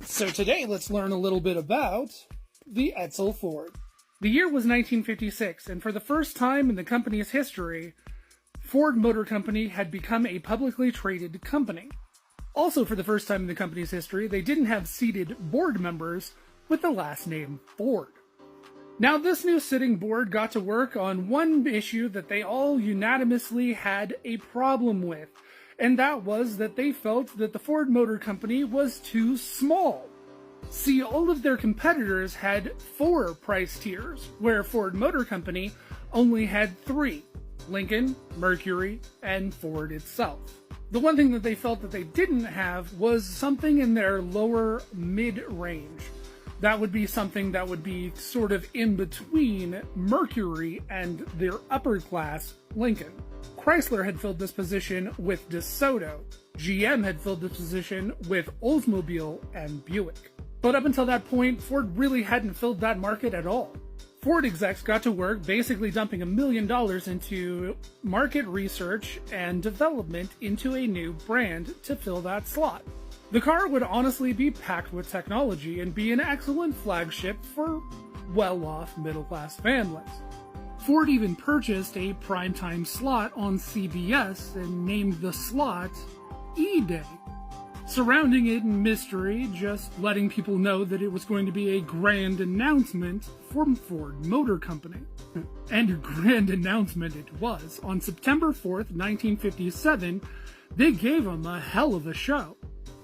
So today let's learn a little bit about the Edsel Ford. The year was 1956, and for the first time in the company's history, Ford Motor Company had become a publicly traded company. Also, for the first time in the company's history, they didn't have seated board members with the last name Ford. Now, this new sitting board got to work on one issue that they all unanimously had a problem with, and that was that they felt that the Ford Motor Company was too small. See, all of their competitors had 4 price tiers, where Ford Motor Company only had 3: Lincoln, Mercury, and Ford itself. The one thing that they felt that they didn't have was something in their lower mid-range. That would be something that would be sort of in between Mercury and their upper class Lincoln. Chrysler had filled this position with DeSoto. GM had filled this position with Oldsmobile and Buick. But up until that point, Ford really hadn't filled that market at all. Ford execs got to work basically dumping $1 million into market research and development into a new brand to fill that slot. The car would honestly be packed with technology and be an excellent flagship for well-off middle-class families. Ford even purchased a primetime slot on CBS and named the slot E-Day, surrounding it in mystery, just letting people know that it was going to be a grand announcement from Ford Motor Company. And a grand announcement it was. On September 4th, 1957, they gave them a hell of a show,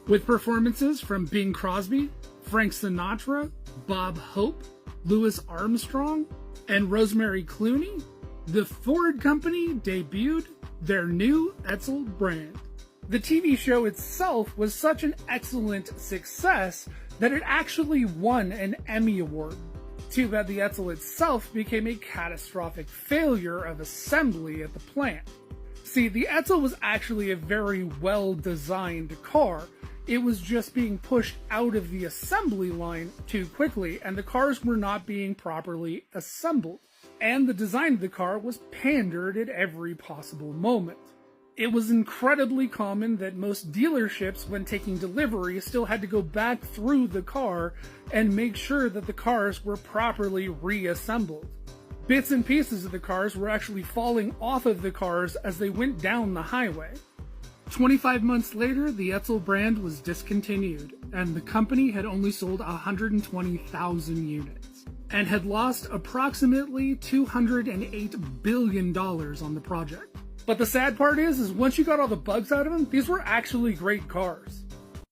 with performances from Bing Crosby, Frank Sinatra, Bob Hope, Louis Armstrong, and Rosemary Clooney. The Ford Company debuted their new Edsel brand. The TV show itself was such an excellent success that it actually won an Emmy Award. Too bad the Edsel itself became a catastrophic failure of assembly at the plant. See, the Edsel was actually a very well-designed car. It was just being pushed out of the assembly line too quickly, and the cars were not being properly assembled. And the design of the car was pandered at every possible moment. It was incredibly common that most dealerships, when taking delivery, still had to go back through the car and make sure that the cars were properly reassembled. Bits and pieces of the cars were actually falling off of the cars as they went down the highway. 25 months later, the Edsel brand was discontinued, and the company had only sold 120,000 units, and had lost approximately $208 billion on the project. But the sad part is once you got all the bugs out of them, these were actually great cars.